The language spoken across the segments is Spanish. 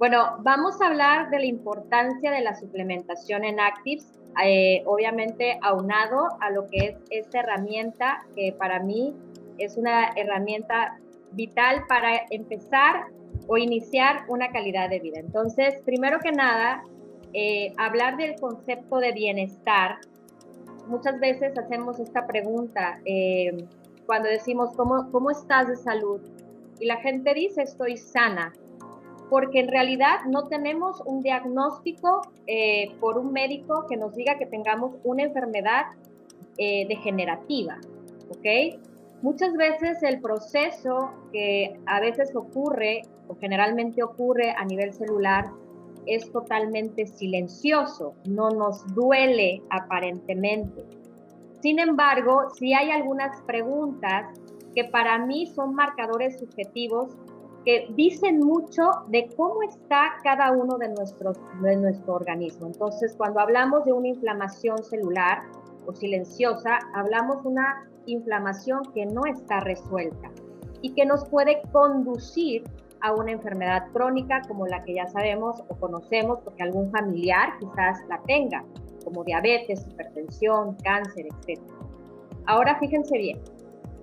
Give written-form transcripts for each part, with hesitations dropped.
Bueno, vamos a hablar de la importancia de la suplementación en Actives, obviamente aunado a lo que es esta herramienta que para mí es una herramienta vital para empezar o iniciar una calidad de vida. Entonces, primero que nada, hablar del concepto de bienestar. Muchas veces hacemos esta pregunta cuando decimos, ¿cómo estás de salud? Y la gente dice, estoy sana, porque en realidad no tenemos un diagnóstico por un médico que nos diga que tengamos una enfermedad degenerativa, ¿ok? Muchas veces el proceso que a veces ocurre o generalmente ocurre a nivel celular es totalmente silencioso, no nos duele aparentemente. Sin embargo, sí hay algunas preguntas que para mí son marcadores subjetivos que dicen mucho de cómo está cada uno de nuestro organismo. Entonces, cuando hablamos de una inflamación celular o silenciosa, hablamos de una inflamación que no está resuelta y que nos puede conducir a una enfermedad crónica como la que ya sabemos o conocemos porque algún familiar quizás la tenga, como diabetes, hipertensión, cáncer, etc. Ahora fíjense bien,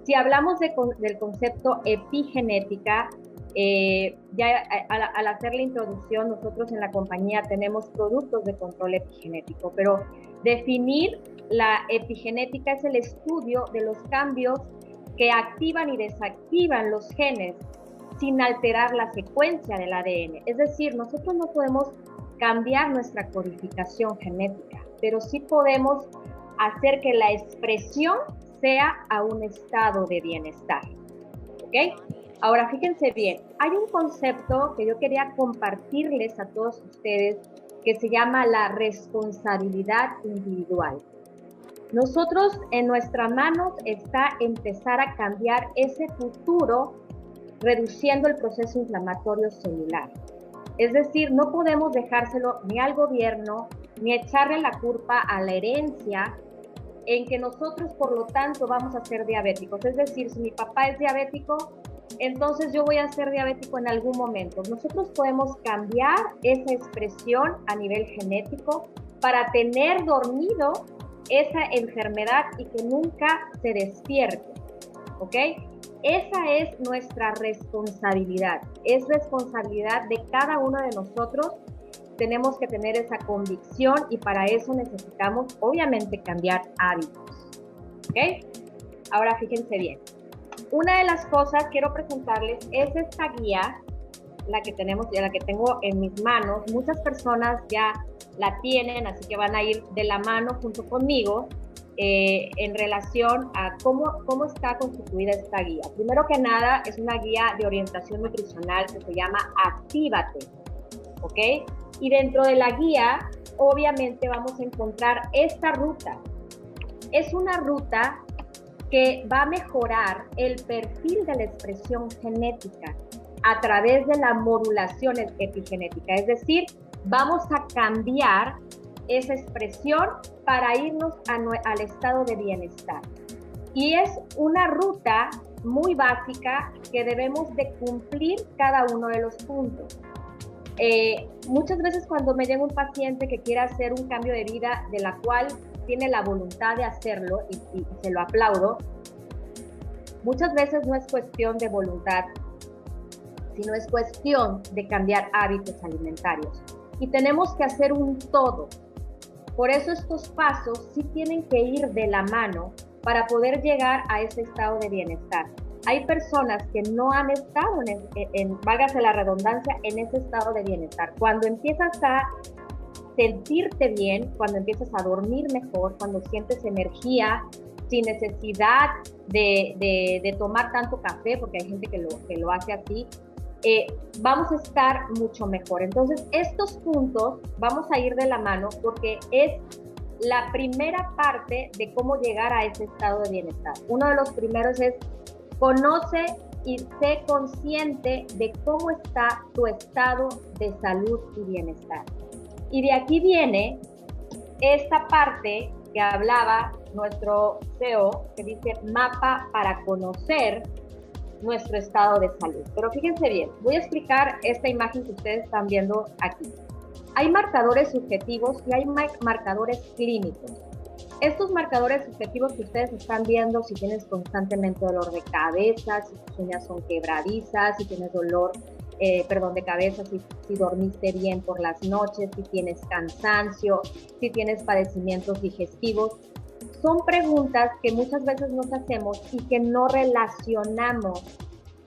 si hablamos del concepto epigenética, ya al hacer la introducción, nosotros en la compañía tenemos productos de control epigenético, pero definir la epigenética es el estudio de los cambios que activan y desactivan los genes sin alterar la secuencia del ADN. Es decir, nosotros no podemos cambiar nuestra codificación genética, pero sí podemos hacer que la expresión sea a un estado de bienestar. ¿Ok? Ahora, fíjense bien, hay un concepto que yo quería compartirles a todos ustedes que se llama la responsabilidad individual. Nosotros en nuestras manos está empezar a cambiar ese futuro reduciendo el proceso inflamatorio celular. Es decir, no podemos dejárselo ni al gobierno, ni echarle la culpa a la herencia en que nosotros, por lo tanto, vamos a ser diabéticos. Es decir, si mi papá es diabético, entonces yo voy a ser diabético en algún momento. Nosotros podemos cambiar esa expresión a nivel genético para tener dormido esa enfermedad y que nunca se despierte, ¿ok? Esa es nuestra responsabilidad, es responsabilidad de cada uno de nosotros. Tenemos que tener esa convicción y para eso necesitamos, obviamente, cambiar hábitos, ¿ok? Ahora fíjense bien, una de las cosas quiero presentarles es esta guía, la que tengo en mis manos. Muchas personas ya la tienen, así que van a ir de la mano junto conmigo en relación a cómo está constituida esta guía. Primero que nada, es una guía de orientación nutricional que se llama Actívate, ¿ok? Y dentro de la guía, obviamente vamos a encontrar esta ruta. Es una ruta que va a mejorar el perfil de la expresión genética a través de la modulación epigenética, es decir, vamos a cambiar esa expresión para irnos al estado de bienestar. Y es una ruta muy básica que debemos de cumplir cada uno de los puntos. Muchas veces cuando me llega un paciente que quiere hacer un cambio de vida de la cual tiene la voluntad de hacerlo y se lo aplaudo, muchas veces no es cuestión de voluntad, sino es cuestión de cambiar hábitos alimentarios. Y tenemos que hacer un todo. Por eso estos pasos sí tienen que ir de la mano para poder llegar a ese estado de bienestar. Hay personas que no han estado válgase la redundancia, en ese estado de bienestar. Cuando empiezas a sentirte bien, cuando empiezas a dormir mejor, cuando sientes energía, sin necesidad de tomar tanto café, porque hay gente que lo hace así, vamos a estar mucho mejor. Entonces, estos puntos vamos a ir de la mano porque es la primera parte de cómo llegar a ese estado de bienestar. Uno de los primeros es conoce y sé consciente de cómo está tu estado de salud y bienestar. Y de aquí viene esta parte que hablaba nuestro CEO, que dice mapa para conocer nuestro estado de salud. Pero fíjense bien, voy a explicar esta imagen que ustedes están viendo aquí. Hay marcadores subjetivos y hay marcadores clínicos. Estos marcadores subjetivos que ustedes están viendo, si tienes constantemente dolor de cabeza, si tus uñas son quebradizas, si tienes dolor, de cabeza, si dormiste bien por las noches, si tienes cansancio, si tienes padecimientos digestivos, son preguntas que muchas veces nos hacemos y que no relacionamos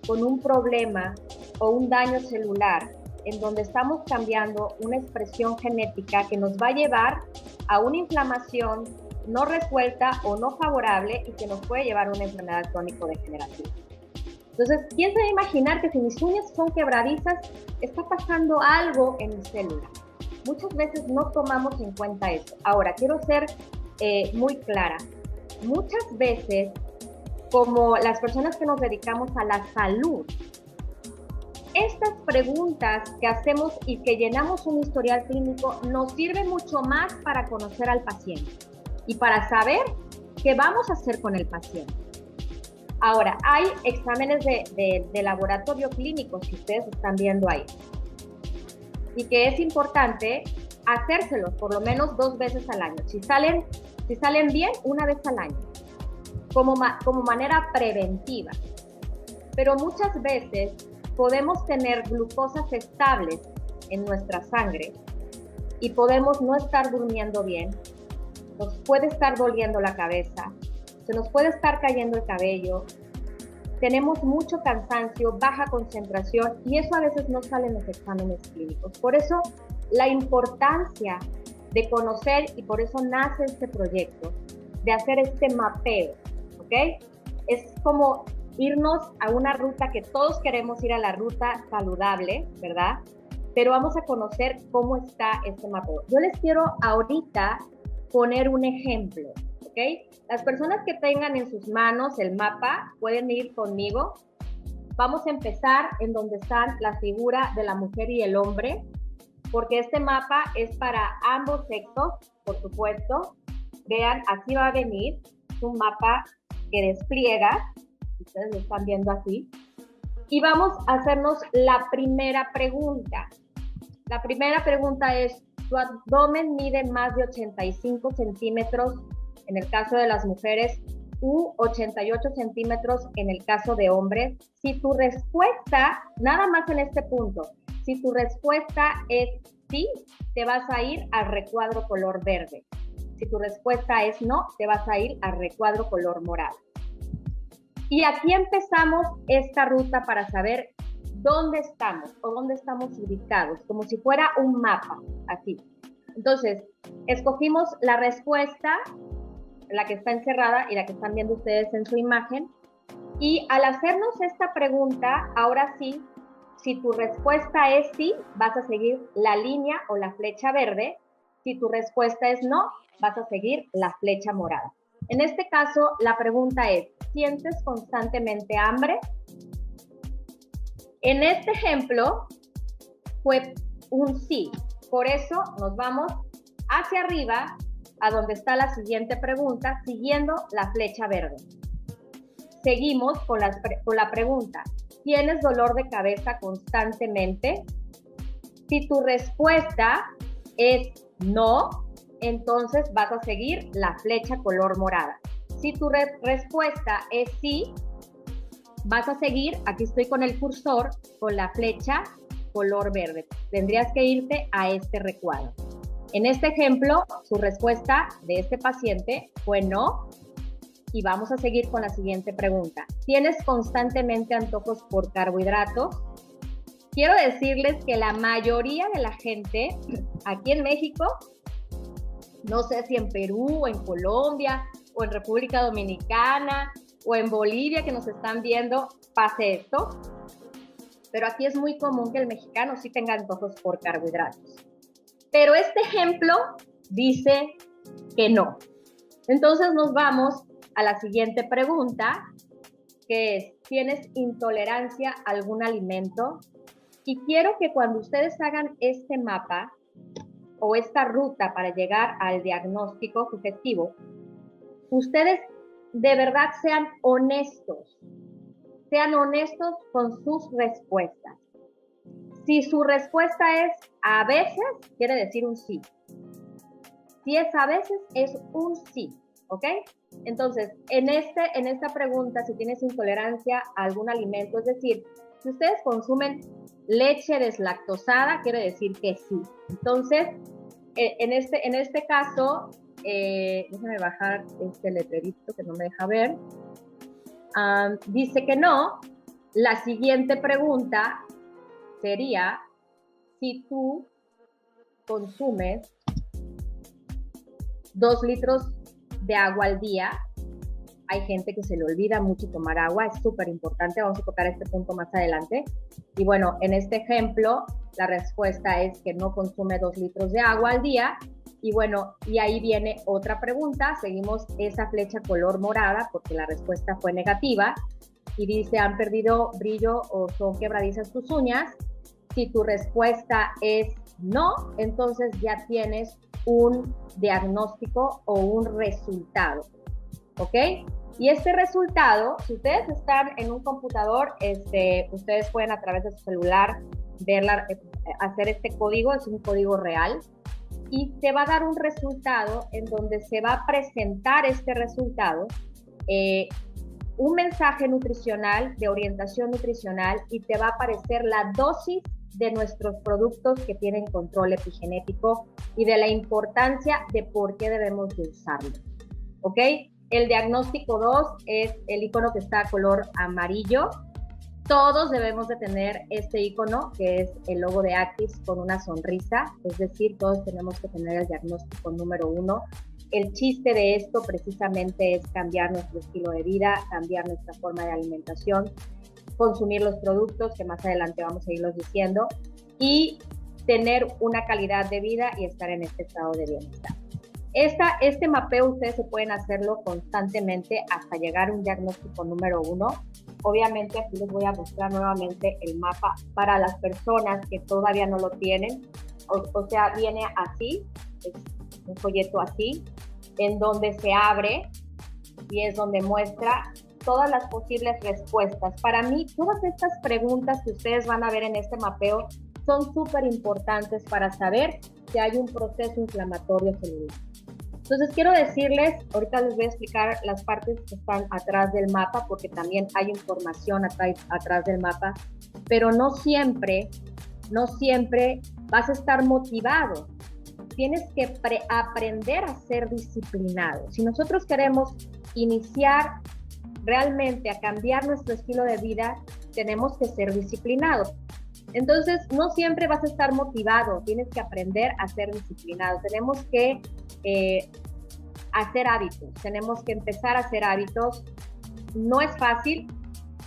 con un problema o un daño celular, en donde estamos cambiando una expresión genética que nos va a llevar a una inflamación no resuelta o no favorable y que nos puede llevar a una enfermedad crónico-degenerativa. Entonces, ¿quién se va a imaginar que si mis uñas son quebradizas, está pasando algo en mi célula? Muchas veces no tomamos en cuenta eso. Ahora, quiero ser muy clara. Muchas veces, como las personas que nos dedicamos a la salud, estas preguntas que hacemos y que llenamos un historial clínico nos sirve mucho más para conocer al paciente y para saber qué vamos a hacer con el paciente. Ahora, hay exámenes de laboratorio clínicos que ustedes están viendo ahí y que es importante hacérselos por lo menos 2 veces al año. Si salen bien, 1 vez al año, como manera preventiva. Pero muchas veces podemos tener glucosas estables en nuestra sangre y podemos no estar durmiendo bien, nos puede estar doliendo la cabeza, se nos puede estar cayendo el cabello, tenemos mucho cansancio, baja concentración y eso a veces no sale en los exámenes clínicos. Por eso la importancia de conocer, y por eso nace este proyecto, de hacer este mapeo, ¿ok? Es como irnos a una ruta que todos queremos ir, a la ruta saludable, ¿verdad? Pero vamos a conocer cómo está este mapeo. Yo les quiero ahorita poner un ejemplo, ¿ok? Las personas que tengan en sus manos el mapa pueden ir conmigo. Vamos a empezar en donde están la figura de la mujer y el hombre, porque este mapa es para ambos sexos, por supuesto. Vean, así va a venir. Es un mapa que despliega, ustedes lo están viendo así. Y vamos a hacernos la primera pregunta. La primera pregunta es, ¿tu abdomen mide más de 85 centímetros en el caso de las mujeres u 88 centímetros en el caso de hombres? Si tu respuesta, nada más en este punto, si tu respuesta es sí, te vas a ir al recuadro color verde. Si tu respuesta es no, te vas a ir al recuadro color morado. Y aquí empezamos esta ruta para saber dónde estamos o dónde estamos ubicados, como si fuera un mapa, así. Entonces, escogimos la respuesta, la que está encerrada y la que están viendo ustedes en su imagen, y al hacernos esta pregunta, ahora sí, si tu respuesta es sí, vas a seguir la línea o la flecha verde. Si tu respuesta es no, vas a seguir la flecha morada. En este caso, la pregunta es, ¿sientes constantemente hambre? En este ejemplo, fue un sí. Por eso nos vamos hacia arriba, a donde está la siguiente pregunta, siguiendo la flecha verde. Seguimos con la pregunta, ¿tienes dolor de cabeza constantemente? Si tu respuesta es no, entonces vas a seguir la flecha color morada. Si tu respuesta es sí, vas a seguir, aquí estoy con el cursor, con la flecha color verde. Tendrías que irte a este recuadro. En este ejemplo, su respuesta de este paciente fue no. Y vamos a seguir con la siguiente pregunta. ¿Tienes constantemente antojos por carbohidratos? Quiero decirles que la mayoría de la gente aquí en México, no sé si en Perú o en Colombia o en República Dominicana o en Bolivia que nos están viendo, pase esto, pero aquí es muy común que el mexicano sí tenga antojos por carbohidratos. Pero este ejemplo dice que no. Entonces nos vamos a la siguiente pregunta, que es, ¿tienes intolerancia a algún alimento? Y quiero que cuando ustedes hagan este mapa o esta ruta para llegar al diagnóstico sugestivo, ustedes de verdad sean honestos. sean honestos con sus respuestas. Si su respuesta es a veces, quiere decir un sí. Si es a veces, es un sí, ¿ok? Entonces, en esta pregunta, si tienes intolerancia a algún alimento, es decir, si ustedes consumen leche deslactosada, quiere decir que sí. Entonces, en este caso, déjame bajar este letrerito que no me deja ver. Dice que no. La siguiente pregunta sería, si tú consumes 2 litros de agua al día, hay gente que se le olvida mucho tomar agua, es súper importante, vamos a tocar este punto más adelante. Y bueno, en este ejemplo, la respuesta es que no consume 2 litros de agua al día. Y bueno, y ahí viene otra pregunta, seguimos esa flecha color morada, porque la respuesta fue negativa, y dice, ¿han perdido brillo o son quebradizas tus uñas? Si tu respuesta es no, entonces ya tienes un diagnóstico o un resultado, ¿ok? Y este resultado, si ustedes están en un computador, ustedes pueden a través de su celular hacer este código, es un código real, y te va a dar un resultado en donde se va a presentar este resultado, un mensaje nutricional, de orientación nutricional, y te va a aparecer la dosis de nuestros productos que tienen control epigenético y de la importancia de por qué debemos de usarlo, ¿ok? El diagnóstico 2 es el icono que está a color amarillo. Todos debemos de tener este icono, que es el logo de Actis con una sonrisa, es decir, todos tenemos que tener el diagnóstico número 1. El chiste de esto precisamente es cambiar nuestro estilo de vida, cambiar nuestra forma de alimentación, consumir los productos, que más adelante vamos a irlos diciendo, y tener una calidad de vida y estar en este estado de bienestar. Este mapeo ustedes se pueden hacerlo constantemente hasta llegar a un diagnóstico número 1. Obviamente aquí les voy a mostrar nuevamente el mapa para las personas que todavía no lo tienen. O sea, viene así, es un folleto así, en donde se abre y es donde muestra todas las posibles respuestas. Para mí, todas estas preguntas que ustedes van a ver en este mapeo son súper importantes para saber si hay un proceso inflamatorio celular. Entonces, quiero decirles, ahorita les voy a explicar las partes que están atrás del mapa, porque también hay información atrás del mapa, pero no siempre vas a estar motivado. Tienes que aprender a ser disciplinado. Si nosotros queremos iniciar realmente a cambiar nuestro estilo de vida, tenemos que ser disciplinados. Entonces, no siempre vas a estar motivado, tienes que aprender a ser disciplinado. Tenemos que hacer hábitos, tenemos que empezar a hacer hábitos. No es fácil,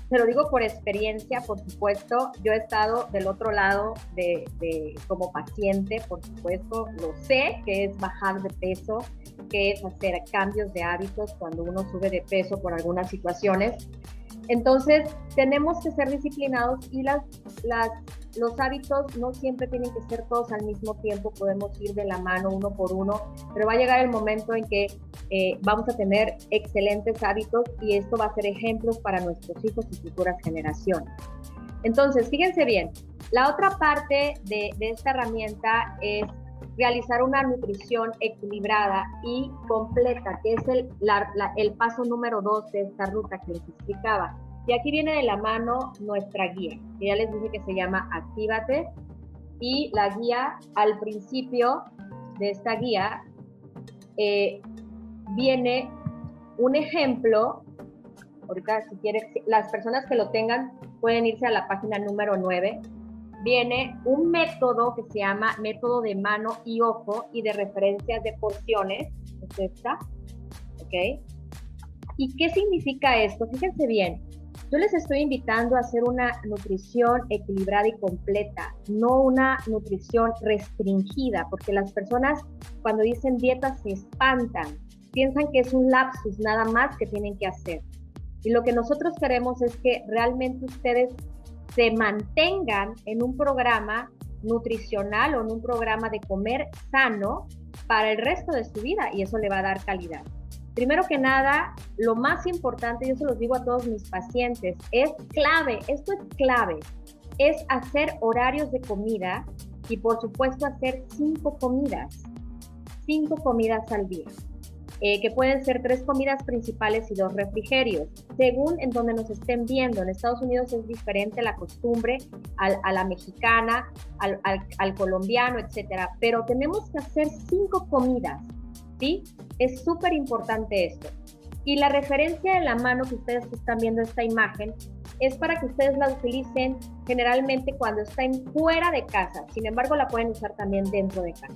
te lo digo por experiencia, por supuesto. Yo he estado del otro lado como paciente, por supuesto, lo sé, que es bajar de peso, que es hacer cambios de hábitos cuando uno sube de peso por algunas situaciones. Entonces, tenemos que ser disciplinados y los hábitos no siempre tienen que ser todos al mismo tiempo, podemos ir de la mano uno por uno, pero va a llegar el momento en que vamos a tener excelentes hábitos y esto va a ser ejemplos para nuestros hijos y futuras generaciones. Entonces, fíjense bien, la otra parte de esta herramienta es realizar una nutrición equilibrada y completa, que es el paso número 2 de esta ruta que les explicaba. Y aquí viene de la mano nuestra guía, que ya les dije que se llama Actívate, y la guía, al principio de esta guía, viene un ejemplo. Ahorita, si quieren, las personas que lo tengan pueden irse a la página número 9. Viene un método que se llama método de mano y ojo y de referencias de porciones. Es esta, ¿ok? ¿Y qué significa esto? Fíjense bien, yo les estoy invitando a hacer una nutrición equilibrada y completa, no una nutrición restringida, porque las personas cuando dicen dieta se espantan, piensan que es un lapsus nada más que tienen que hacer. Y lo que nosotros queremos es que realmente ustedes se mantengan en un programa nutricional o en un programa de comer sano para el resto de su vida, y eso le va a dar calidad. Primero que nada, lo más importante, yo se los digo a todos mis pacientes, es clave, esto es clave, es hacer horarios de comida y por supuesto hacer 5 comidas al día. Que pueden ser 3 comidas principales y 2 refrigerios, según en donde nos estén viendo. En Estados Unidos es diferente la costumbre a la mexicana, al colombiano, etcétera, pero tenemos que hacer 5 comidas, ¿sí? Es súper importante esto. Y la referencia de la mano que ustedes están viendo esta imagen es para que ustedes la utilicen generalmente cuando estén fuera de casa, sin embargo la pueden usar también dentro de casa.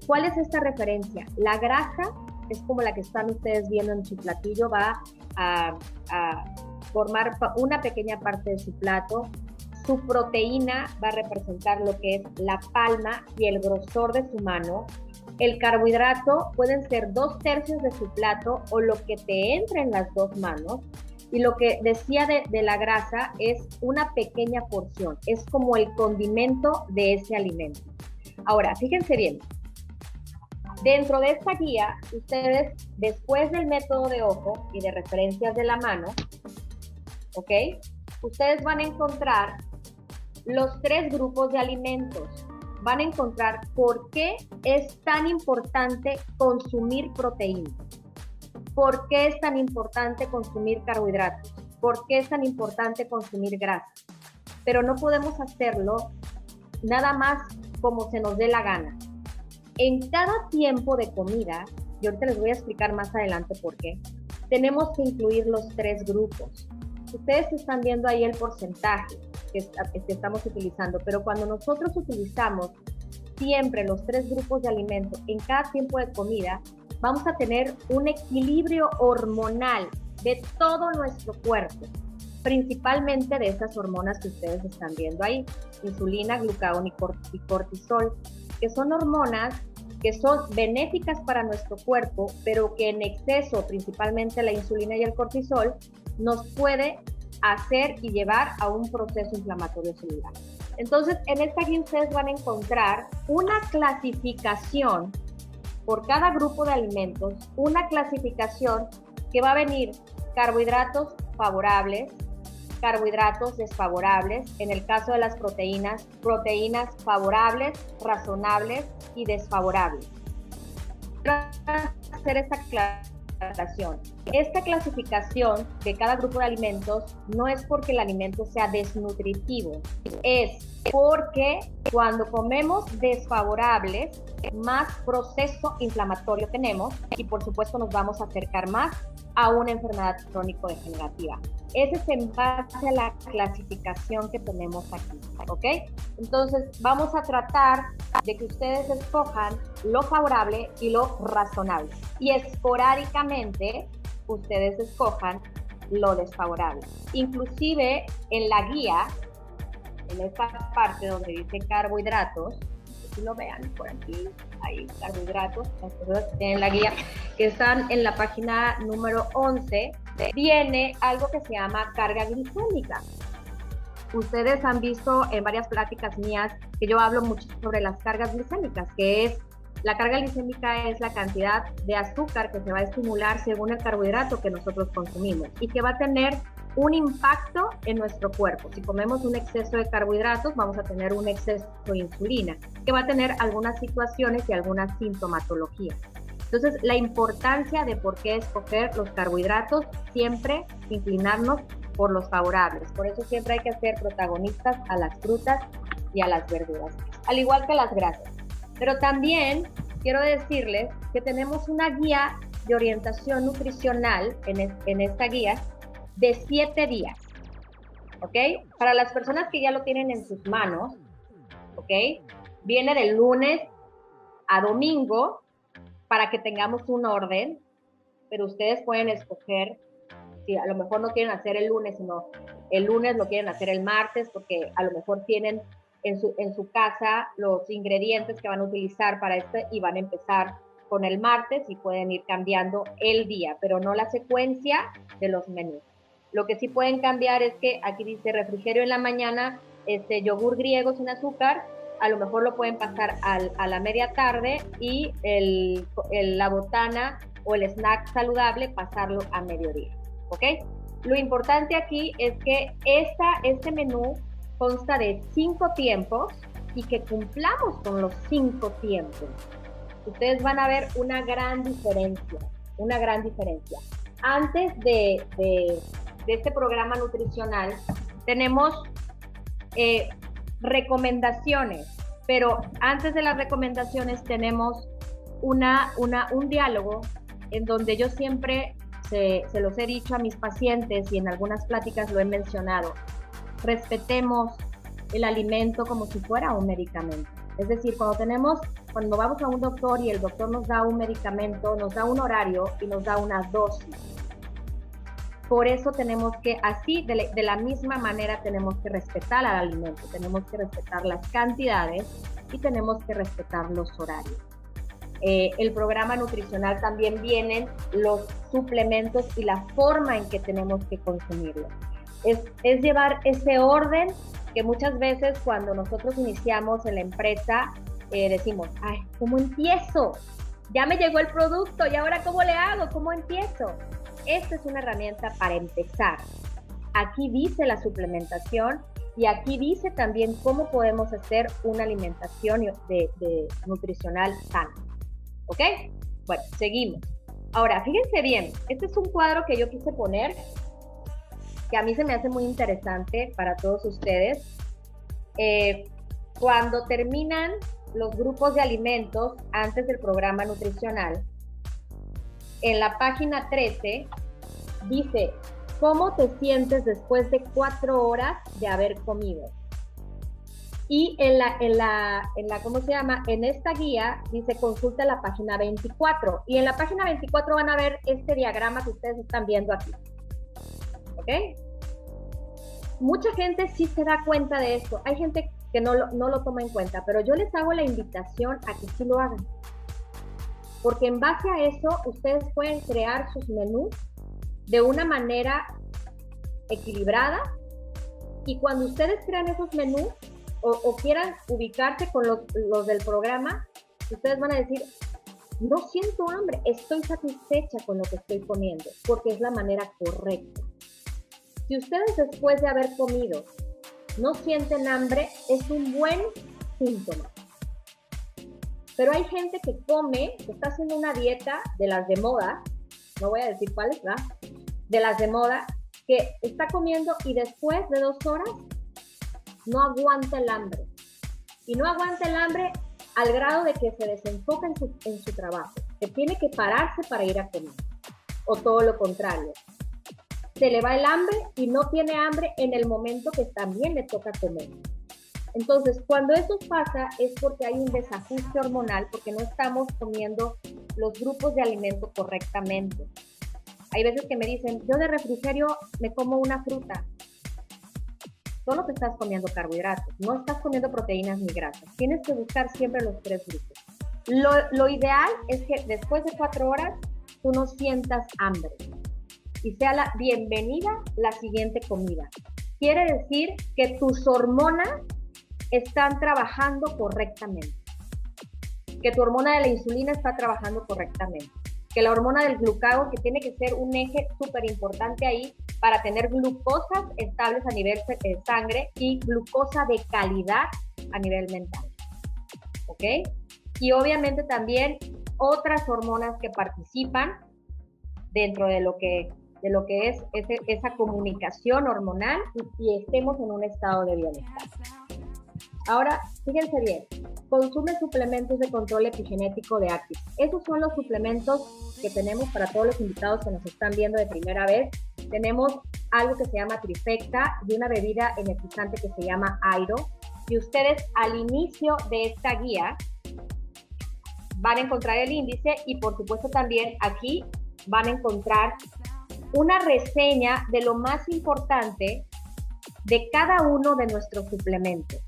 ¿Cuál es esta referencia? La grasa es como la que están ustedes viendo en su platillo, va a formar una pequeña parte de su plato. Su proteína va a representar lo que es la palma y el grosor de su mano. El carbohidrato pueden ser 2/3 de su plato o lo que te entre en las 2 manos. Y lo que decía de la grasa es una pequeña porción, es como el condimento de ese alimento. Ahora, fíjense bien. Dentro de esta guía, ustedes, después del método de ojo y de referencias de la mano, ¿ok? Ustedes van a encontrar los 3 grupos de alimentos. Van a encontrar por qué es tan importante consumir proteína. ¿Por qué es tan importante consumir carbohidratos? ¿Por qué es tan importante consumir grasa? Pero no podemos hacerlo nada más como se nos dé la gana. En cada tiempo de comida, y ahorita les voy a explicar más adelante por qué, tenemos que incluir los 3 grupos. Ustedes están viendo ahí el porcentaje que estamos utilizando, pero cuando nosotros utilizamos siempre los 3 grupos de alimentos en cada tiempo de comida, vamos a tener un equilibrio hormonal de todo nuestro cuerpo, principalmente de esas hormonas que ustedes están viendo ahí, insulina, glucagón y cortisol, que son hormonas que son benéficas para nuestro cuerpo, pero que en exceso, principalmente la insulina y el cortisol, nos puede hacer y llevar a un proceso inflamatorio celular. Entonces, en esta guía ustedes van a encontrar una clasificación por cada grupo de alimentos, una clasificación que va a venir carbohidratos favorables, carbohidratos desfavorables, en el caso de las proteínas, proteínas favorables, razonables y desfavorables. Quiero hacer esta aclaración. Esta clasificación de cada grupo de alimentos no es porque el alimento sea desnutritivo, es porque cuando comemos desfavorables, más proceso inflamatorio tenemos y por supuesto nos vamos a acercar más a una enfermedad crónico-degenerativa. Ese es en base a la clasificación que tenemos aquí, ¿ok? Entonces vamos a tratar de que ustedes escojan lo favorable y lo razonable y esporádicamente ustedes escojan lo desfavorable. Inclusive en la guía, en esta parte donde dice carbohidratos, si lo vean por aquí, hay carbohidratos, en la guía que están en la página número 11, viene algo que se llama carga glicémica. Ustedes han visto en varias pláticas mías que yo hablo mucho sobre las cargas glicémicas, que es, la carga glicémica es la cantidad de azúcar que se va a estimular según el carbohidrato que nosotros consumimos y que va a tener un impacto en nuestro cuerpo. Si comemos un exceso de carbohidratos, vamos a tener un exceso de insulina, que va a tener algunas situaciones y algunas sintomatologías. Entonces, la importancia de por qué escoger los carbohidratos, siempre inclinarnos por los favorables. Por eso siempre hay que hacer protagonistas a las frutas y a las verduras, al igual que las grasas. Pero también quiero decirles que tenemos una guía de orientación nutricional en esta guía de 7 días, ¿ok? Para las personas que ya lo tienen en sus manos, ¿ok? Viene de lunes a domingo para que tengamos un orden, pero ustedes pueden escoger, si a lo mejor no quieren hacer el lunes, sino el lunes lo quieren hacer el martes, porque a lo mejor tienen en su casa los ingredientes que van a utilizar para este y van a empezar con el martes y pueden ir cambiando el día, pero no la secuencia de los menús. Lo que sí pueden cambiar es que aquí dice refrigerio en la mañana, yogur griego sin azúcar, a lo mejor lo pueden pasar a la media tarde y la botana o el snack saludable, pasarlo a mediodía, ¿ok? Lo importante aquí es que este menú consta de 5 tiempos y que cumplamos con los 5 tiempos. Ustedes van a ver una gran diferencia. Antes de este programa nutricional tenemos recomendaciones, pero antes de las recomendaciones tenemos un diálogo en donde yo siempre se los he dicho a mis pacientes y en algunas pláticas lo he mencionado. Respetemos el alimento como si fuera un medicamento. Es decir, cuando vamos a un doctor y el doctor nos da un medicamento, nos da un horario y nos da una dosis. Por eso tenemos que, así, de la misma manera, tenemos que respetar al alimento, tenemos que respetar las cantidades y tenemos que respetar los horarios. El programa nutricional también vienen los suplementos y la forma en que tenemos que consumirlos. Es llevar ese orden que muchas veces cuando nosotros iniciamos en la empresa decimos, ay, ¿cómo empiezo? Ya me llegó el producto y ahora ¿cómo le hago? ¿Cómo empiezo? Esta es una herramienta para empezar. Aquí dice la suplementación y aquí dice también cómo podemos hacer una alimentación nutricional sana. ¿Ok? Bueno, seguimos. Ahora, fíjense bien, este es un cuadro que yo quise poner, que a mí se me hace muy interesante para todos ustedes. Cuando terminan los grupos de alimentos antes del programa nutricional, en la página 13 dice, ¿cómo te sientes después de 4 horas de haber comido? Y ¿cómo se llama? En esta guía dice consulta la página 24. Y en la página 24 van a ver este diagrama que ustedes están viendo aquí. ¿Ok? Mucha gente sí se da cuenta de esto. Hay gente que no lo toma en cuenta, pero yo les hago la invitación a que sí lo hagan. Porque en base a eso, ustedes pueden crear sus menús de una manera equilibrada. Y cuando ustedes crean esos menús, o quieran ubicarse con los del programa, ustedes van a decir, no siento hambre, estoy satisfecha con lo que estoy comiendo, porque es la manera correcta. Si ustedes después de haber comido no sienten hambre, es un buen síntoma. Pero hay gente que come, que está haciendo una dieta de las de moda, no voy a decir cuáles, ¿verdad? De las de moda, que está comiendo y después de 2 horas no aguanta el hambre. Y no aguanta el hambre al grado de que se desenfoca en su trabajo, que tiene que pararse para ir a comer. O todo lo contrario. Se le va el hambre y no tiene hambre en el momento que también le toca comer. Entonces, cuando eso pasa es porque hay un desajuste hormonal, porque no estamos comiendo los grupos de alimento correctamente. Hay veces que me dicen, yo de refrigerio me como una fruta. Solo te estás comiendo carbohidratos, no estás comiendo proteínas ni grasas. Tienes que buscar siempre los 3 grupos. Lo ideal es que después de 4 horas tú no sientas hambre y sea la bienvenida la siguiente comida. Quiere decir que tus hormonas están trabajando correctamente, que tu hormona de la insulina está trabajando correctamente, que la hormona del glucagón, que tiene que ser un eje súper importante ahí para tener glucosas estables a nivel sangre y glucosa de calidad a nivel mental. ¿Ok? Y obviamente también otras hormonas que participan dentro de lo que es esa comunicación hormonal y estemos en un estado de bienestar. Ahora, fíjense bien, consume suplementos de control epigenético de Active. Esos son los suplementos que tenemos para todos los invitados que nos están viendo de primera vez. Tenemos algo que se llama Trifecta y una bebida energizante que se llama Airo. Y ustedes al inicio de esta guía van a encontrar el índice y por supuesto también aquí van a encontrar una reseña de lo más importante de cada uno de nuestros suplementos.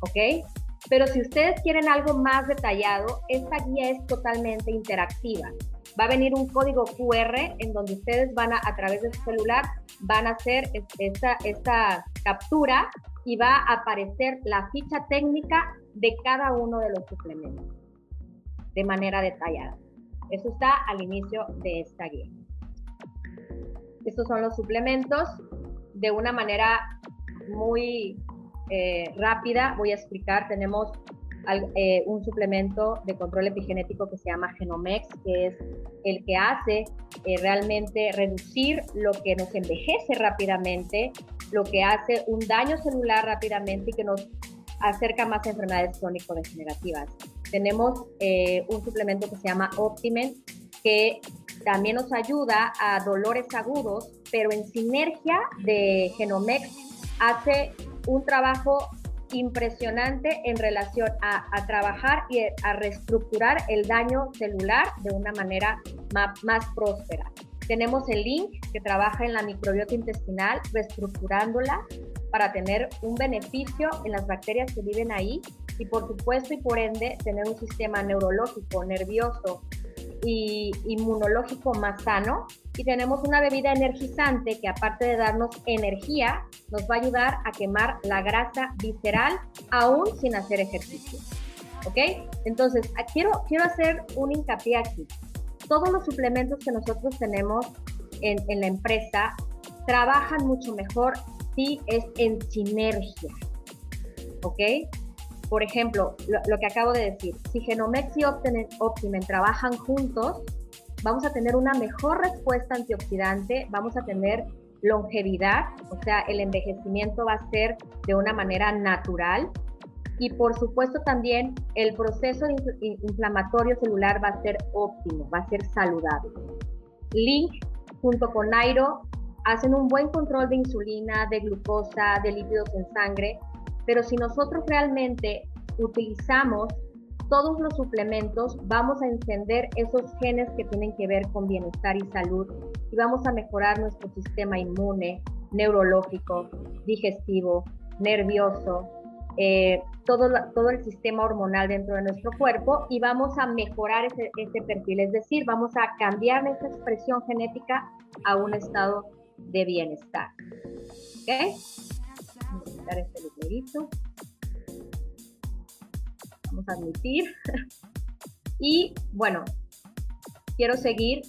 ¿Ok? Pero si ustedes quieren algo más detallado, esta guía es totalmente interactiva. Va a venir un código QR en donde ustedes van a través de su celular, van a hacer esta captura y va a aparecer la ficha técnica de cada uno de los suplementos de manera detallada. Eso está al inicio de esta guía. Estos son los suplementos. De una manera muy rápida voy a explicar. Tenemos un suplemento de control epigenético que se llama Genomex, que es el que hace realmente reducir lo que nos envejece rápidamente, lo que hace un daño celular rápidamente y que nos acerca más a enfermedades crónico-degenerativas. Tenemos un suplemento que se llama Optimen, que también nos ayuda a dolores agudos, pero en sinergia de Genomex hace un trabajo impresionante en relación a trabajar y a reestructurar el daño celular de una manera más próspera. Tenemos el Link, que trabaja en la microbiota intestinal, reestructurándola para tener un beneficio en las bacterias que viven ahí y por supuesto y por ende tener un sistema neurológico, nervioso y inmunológico más sano. Y tenemos una bebida energizante que aparte de darnos energía, nos va a ayudar a quemar la grasa visceral aún sin hacer ejercicio. ¿Ok? Entonces, quiero hacer un hincapié aquí. Todos los suplementos que nosotros tenemos en la empresa trabajan mucho mejor si es en sinergia. ¿Ok? Por ejemplo, lo que acabo de decir, si Genomex y Optimen trabajan juntos, vamos a tener una mejor respuesta antioxidante, vamos a tener longevidad, o sea, el envejecimiento va a ser de una manera natural y por supuesto también el proceso inflamatorio celular va a ser óptimo, va a ser saludable. Link junto con Nairo hacen un buen control de insulina, de glucosa, de lípidos en sangre, pero si nosotros realmente utilizamos todos los suplementos, vamos a encender esos genes que tienen que ver con bienestar y salud y vamos a mejorar nuestro sistema inmune, neurológico, digestivo, nervioso, todo el sistema hormonal dentro de nuestro cuerpo y vamos a mejorar ese perfil, es decir, vamos a cambiar esa expresión genética a un estado de bienestar. ¿Ok? Vamos a quitar este librito. Vamos a admitir. Y bueno, quiero seguir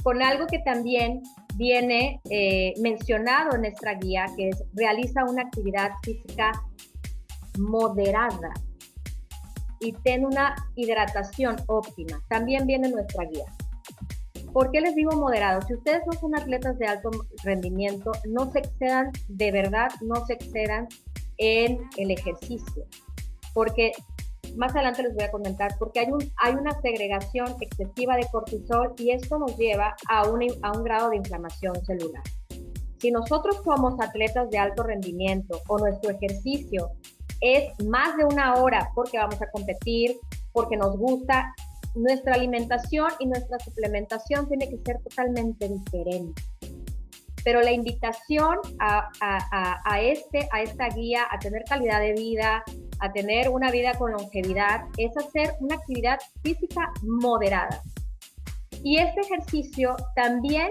con algo que también viene mencionado en nuestra guía, que es realiza una actividad física moderada y ten una hidratación óptima. También viene en nuestra guía. ¿Por qué les digo moderado? Si ustedes no son atletas de alto rendimiento, no se excedan, de verdad, no se excedan en el ejercicio. Porque más adelante les voy a comentar, porque hay una segregación excesiva de cortisol y esto nos lleva a un grado de inflamación celular. Si nosotros somos atletas de alto rendimiento o nuestro ejercicio es más de una hora porque vamos a competir, porque nos gusta, nuestra alimentación y nuestra suplementación tiene que ser totalmente diferente. Pero la invitación a esta guía, a tener calidad de vida, a tener una vida con longevidad, es hacer una actividad física moderada. Y este ejercicio también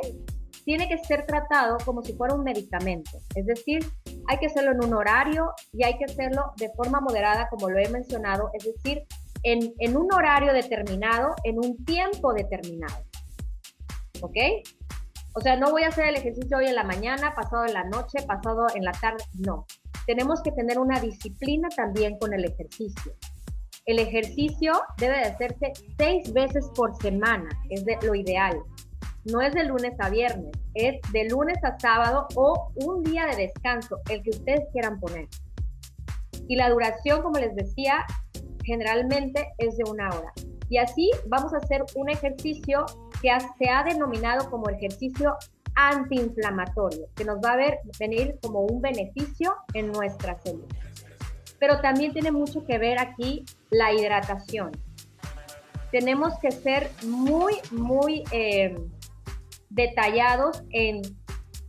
tiene que ser tratado como si fuera un medicamento. Es decir, hay que hacerlo en un horario y hay que hacerlo de forma moderada, como lo he mencionado, es decir, en un horario determinado, en un tiempo determinado. ¿Ok? O sea, no voy a hacer el ejercicio hoy en la mañana, pasado en la noche, pasado en la tarde, no. Tenemos que tener una disciplina también con el ejercicio. El ejercicio debe de hacerse 6 veces por semana, es lo ideal. No es de lunes a viernes, es de lunes a sábado o un día de descanso, el que ustedes quieran poner. Y la duración, como les decía, generalmente es de 1 hora. Y así vamos a hacer un ejercicio que se ha denominado como ejercicio antiinflamatorio, que nos va a venir como un beneficio en nuestra salud. Pero también tiene mucho que ver aquí la hidratación. Tenemos que ser muy detallados en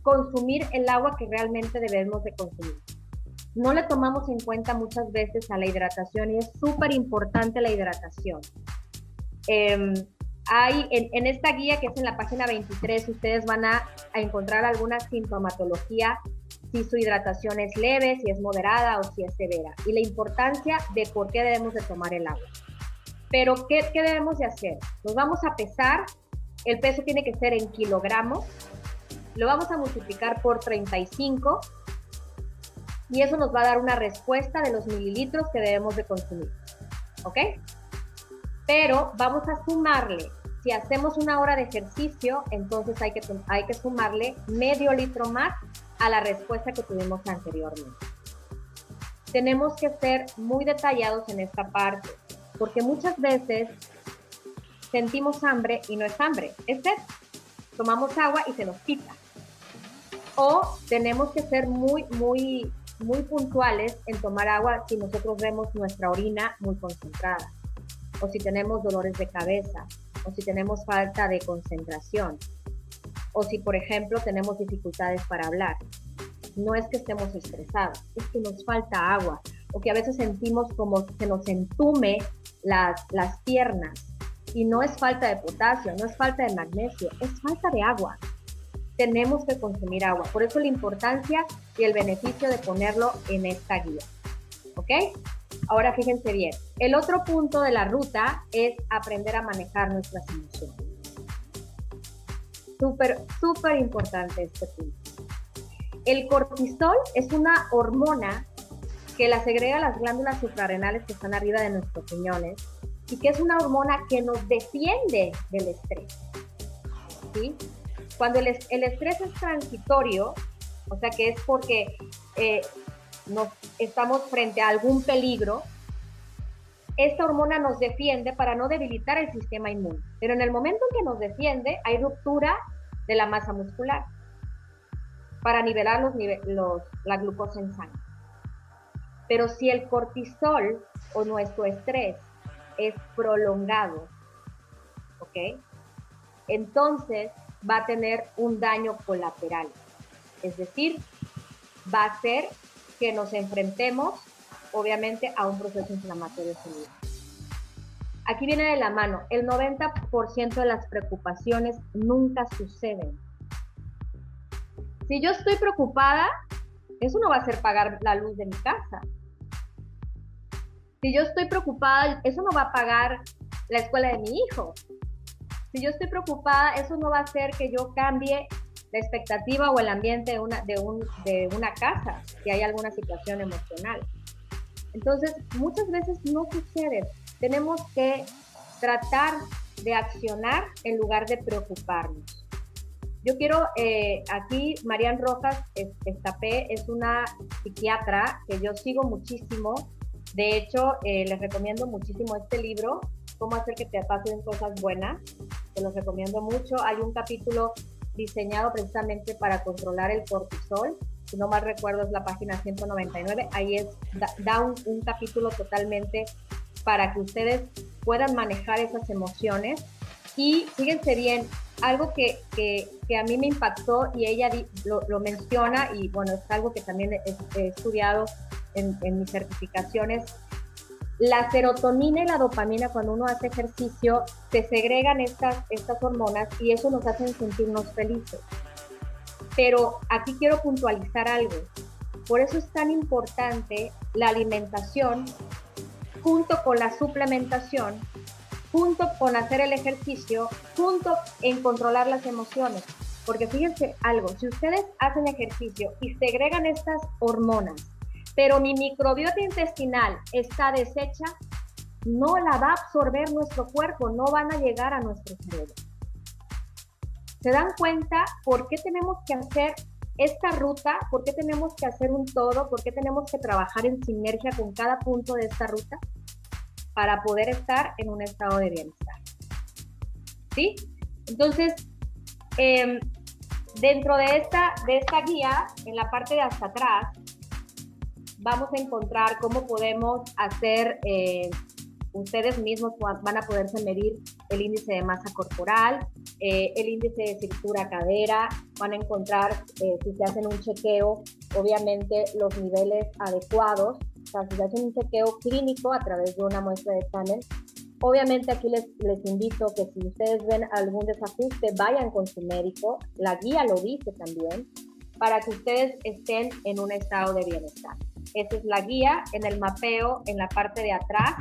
consumir el agua que realmente debemos de consumir. No le tomamos en cuenta muchas veces a la hidratación y es súper importante la hidratación. Hay en esta guía que es en la página 23, ustedes van a encontrar alguna sintomatología, si su hidratación es leve, si es moderada o si es severa, y la importancia de por qué debemos de tomar el agua. Pero, ¿qué debemos de hacer? Nos vamos a pesar, el peso tiene que ser en kilogramos, lo vamos a multiplicar por 35 y eso nos va a dar una respuesta de los mililitros que debemos de consumir, ¿ok? Pero vamos a sumarle, si hacemos 1 hora de ejercicio, entonces hay que sumarle medio litro más a la respuesta que tuvimos anteriormente. Tenemos que ser muy detallados en esta parte, porque muchas veces sentimos hambre y no es hambre, es sed. Tomamos agua y se nos quita. O tenemos que ser muy puntuales en tomar agua si nosotros vemos nuestra orina muy concentrada, o si tenemos dolores de cabeza, o si tenemos falta de concentración, o si, por ejemplo, tenemos dificultades para hablar. No es que estemos estresados, es que nos falta agua, o que a veces sentimos como se nos entume las piernas, y no es falta de potasio, no es falta de magnesio, es falta de agua. Tenemos que consumir agua, por eso la importancia y el beneficio de ponerlo en esta guía, ¿ok? Ahora fíjense bien, el otro punto de la ruta es aprender a manejar nuestras emociones. Súper importante este punto. El cortisol es una hormona que la segrega las glándulas suprarrenales que están arriba de nuestros riñones y que es una hormona que nos defiende del estrés, ¿sí? Cuando el estrés es transitorio, o sea que es porque estamos frente a algún peligro, esta hormona nos defiende para no debilitar el sistema inmune. Pero en el momento en que nos defiende, hay ruptura de la masa muscular para nivelar la glucosa en sangre. Pero si el cortisol o nuestro estrés es prolongado, ¿ok? Entonces va a tener un daño colateral. Es decir, va a hacer que nos enfrentemos, obviamente, a un proceso inflamatorio celular. Aquí viene de la mano, el 90% de las preocupaciones nunca suceden. Si yo estoy preocupada, eso no va a hacer pagar la luz de mi casa. Si yo estoy preocupada, eso no va a pagar la escuela de mi hijo. Si yo estoy preocupada, eso no va a hacer que yo cambie la expectativa o el ambiente de una casa, si hay alguna situación emocional. Entonces, muchas veces no sucede. Tenemos que tratar de accionar en lugar de preocuparnos. Yo quiero, aquí, Marian Rojas Estapé es una psiquiatra que yo sigo muchísimo. De hecho, les recomiendo muchísimo este libro, Cómo hacer que te pasen cosas buenas. Te los recomiendo mucho. Hay un capítulo diseñado precisamente para controlar el cortisol. Si no mal recuerdo, es la página 199. Ahí da un capítulo totalmente para que ustedes puedan manejar esas emociones. Y fíjense bien, algo que a mí me impactó y ella lo menciona, y bueno, es algo que también he estudiado en mis certificaciones. La serotonina y la dopamina, cuando uno hace ejercicio, se segregan estas hormonas y eso nos hace sentirnos felices. Pero aquí quiero puntualizar algo. Por eso es tan importante la alimentación junto con la suplementación, junto con hacer el ejercicio, junto en controlar las emociones. Porque fíjense algo, si ustedes hacen ejercicio y segregan estas hormonas, pero mi microbiota intestinal está deshecha, no la va a absorber nuestro cuerpo, no van a llegar a nuestro cerebro. ¿Se dan cuenta por qué tenemos que hacer esta ruta? ¿Por qué tenemos que hacer un todo? ¿Por qué tenemos que trabajar en sinergia con cada punto de esta ruta? Para poder estar en un estado de bienestar. ¿Sí? Entonces, dentro de esta guía, en la parte de hasta atrás, vamos a encontrar cómo podemos hacer, ustedes mismos van a poderse medir el índice de masa corporal, el índice de cintura-cadera, van a encontrar, si se hacen un chequeo, obviamente los niveles adecuados. O sea, si se hace un chequeo clínico a través de una muestra de examen, obviamente aquí les invito que si ustedes ven algún desajuste, vayan con su médico, la guía lo dice también, para que ustedes estén en un estado de bienestar. Esa es la guía en el mapeo, en la parte de atrás.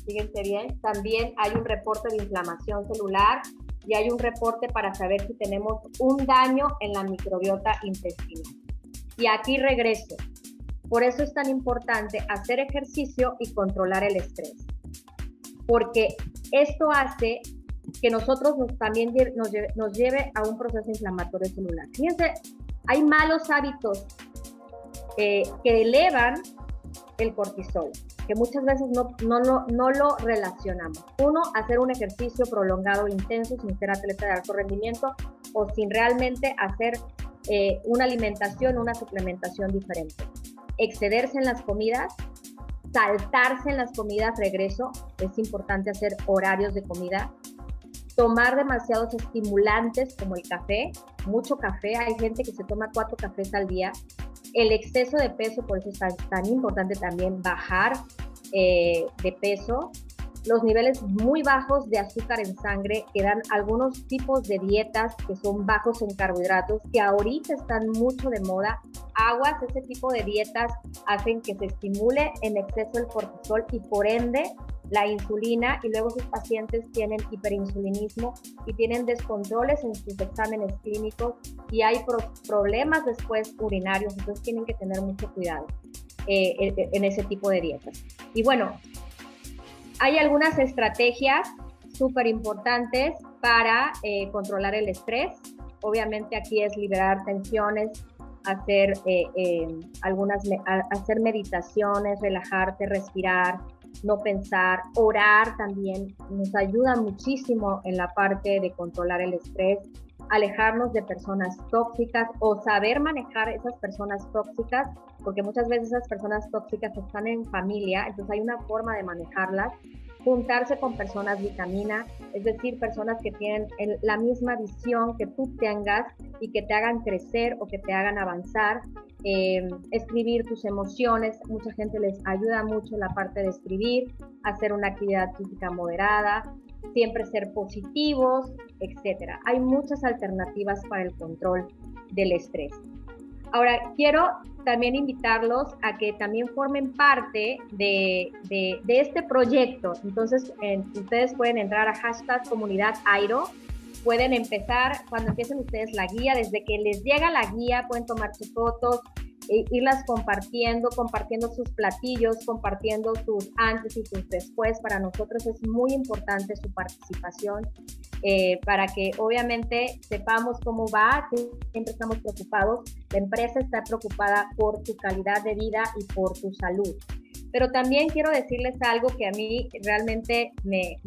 fíjense bien, también hay un reporte de inflamación celular y hay un reporte para saber si tenemos un daño en la microbiota intestinal. Y aquí regreso. Por eso es tan importante hacer ejercicio y controlar el estrés. Porque esto hace que nosotros también nos lleve a un proceso inflamatorio celular. Fíjense, hay malos hábitos que elevan el cortisol, que muchas veces no lo relacionamos. Uno, hacer un ejercicio prolongado, intenso, sin ser atleta de alto rendimiento o sin realmente hacer una alimentación, una suplementación diferente. Excederse en las comidas, saltarse en las comidas, regreso, es importante hacer horarios de comida, tomar demasiados estimulantes como el café, mucho café, hay gente que se toma 4 cafés al día, el exceso de peso, por eso es tan importante también bajar de peso, los niveles muy bajos de azúcar en sangre, que dan algunos tipos de dietas que son bajos en carbohidratos, que ahorita están mucho de moda. Aguas, ese tipo de dietas hacen que se estimule en exceso el cortisol y por ende la insulina, y luego sus pacientes tienen hiperinsulinismo y tienen descontroles en sus exámenes clínicos y hay problemas después urinarios, entonces tienen que tener mucho cuidado en ese tipo de dietas. Y bueno, hay algunas estrategias súper importantes para controlar el estrés. Obviamente aquí es liberar tensiones, hacer hacer meditaciones, relajarte, respirar, no pensar, orar también nos ayuda muchísimo en la parte de controlar el estrés, alejarnos de personas tóxicas o saber manejar esas personas tóxicas, porque muchas veces esas personas tóxicas están en familia, entonces hay una forma de manejarlas, juntarse con personas vitamina, es decir, personas que tienen la misma visión que tú tengas y que te hagan crecer o que te hagan avanzar, escribir tus emociones, mucha gente les ayuda mucho la parte de escribir, hacer una actividad física moderada, siempre ser positivos, etcétera. Hay muchas alternativas para el control del estrés. Ahora, quiero también invitarlos a que también formen parte de este proyecto. Entonces, ustedes pueden entrar a #comunidadairo, pueden empezar, cuando empiecen ustedes la guía, desde que les llega la guía, pueden tomar sus fotos, irlas compartiendo sus platillos, compartiendo sus antes y sus después. Para nosotros es muy importante su participación, para que obviamente sepamos cómo va, siempre estamos preocupados, la empresa está preocupada por tu calidad de vida y por tu salud. Pero también quiero decirles algo que a mí realmente me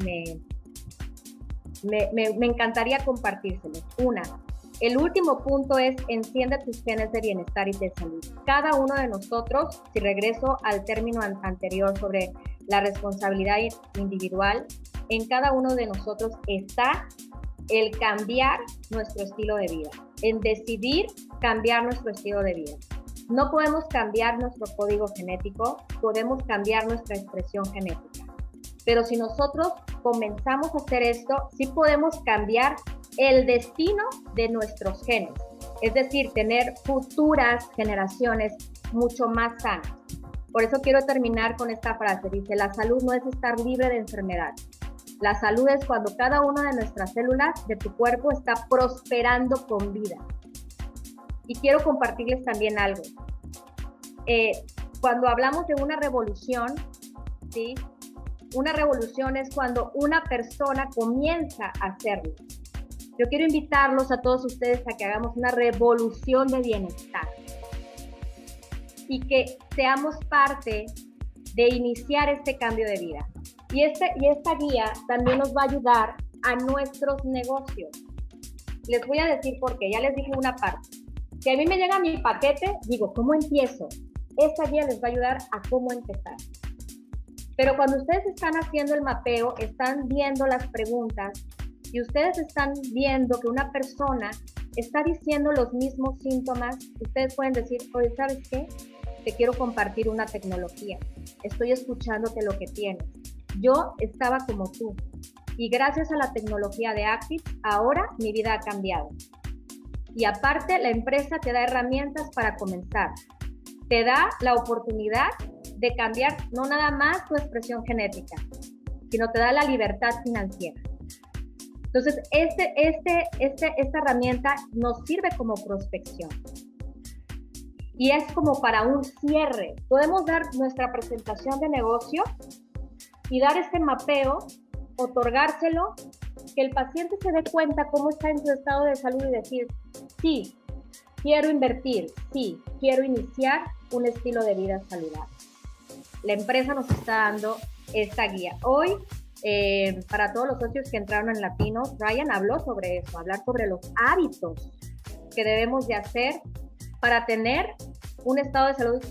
encantaría compartírselos. El último punto es enciende tus genes de bienestar y de salud. Cada uno de nosotros, si regreso al término anterior sobre la responsabilidad individual, en cada uno de nosotros está el cambiar nuestro estilo de vida, en decidir cambiar nuestro estilo de vida. No podemos cambiar nuestro código genético, podemos cambiar nuestra expresión genética. Pero si nosotros comenzamos a hacer esto, sí podemos cambiar el destino de nuestros genes, es decir, tener futuras generaciones mucho más sanas. Por eso quiero terminar con esta frase, dice, la salud no es estar libre de enfermedad. La salud es cuando cada una de nuestras células de tu cuerpo está prosperando con vida. Y quiero compartirles también algo. Cuando hablamos de una revolución, ¿sí? Una revolución es cuando una persona comienza a hacerlo. Yo quiero invitarlos a todos ustedes a que hagamos una revolución de bienestar y que seamos parte de iniciar este cambio de vida. Y esta guía también nos va a ayudar a nuestros negocios. Les voy a decir por qué, ya les dije una parte. Si a mí me llega mi paquete, digo, ¿cómo empiezo? Esta guía les va a ayudar a cómo empezar. Pero cuando ustedes están haciendo el mapeo, están viendo las preguntas y ustedes están viendo que una persona está diciendo los mismos síntomas, ustedes pueden decir, oye, ¿sabes qué? Te quiero compartir una tecnología. Estoy escuchándote lo que tienes. Yo estaba como tú y gracias a la tecnología de Active, ahora mi vida ha cambiado. Y aparte, la empresa te da herramientas para comenzar. Te da la oportunidad de cambiar no nada más tu expresión genética, sino te da la libertad financiera. Entonces, esta herramienta nos sirve como prospección. Y es como para un cierre. Podemos dar nuestra presentación de negocio y dar este mapeo, otorgárselo, que el paciente se dé cuenta cómo está en su estado de salud y decir, sí, quiero invertir, sí, quiero iniciar un estilo de vida saludable. La empresa nos está dando esta guía. Hoy, para todos los socios que entraron en Latinos, Ryan habló sobre eso, hablar sobre los hábitos que debemos de hacer para tener un estado de salud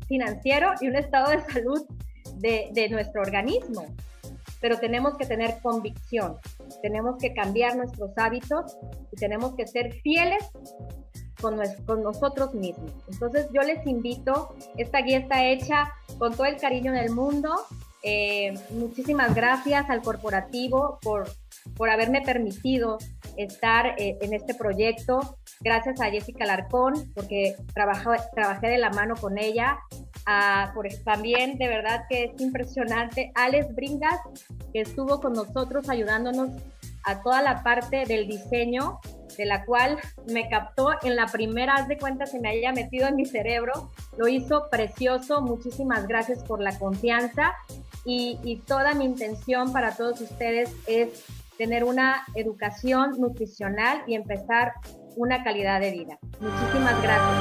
financiero y un estado de salud de nuestro organismo. Pero tenemos que tener convicción, tenemos que cambiar nuestros hábitos y tenemos que ser fieles con nosotros mismos. Entonces yo les invito, esta guía está hecha con todo el cariño del mundo. Muchísimas gracias al corporativo por haberme permitido estar en este proyecto. Gracias a Jessica Alarcón, porque trabajé de la mano con ella. También, de verdad que es impresionante, Alex Bringas, que estuvo con nosotros ayudándonos a toda la parte del diseño, de la cual me captó en la primera, haz de cuenta, se me haya metido en mi cerebro. Lo hizo precioso. Muchísimas gracias por la confianza y toda mi intención para todos ustedes es tener una educación nutricional y empezar una calidad de vida. Muchísimas gracias.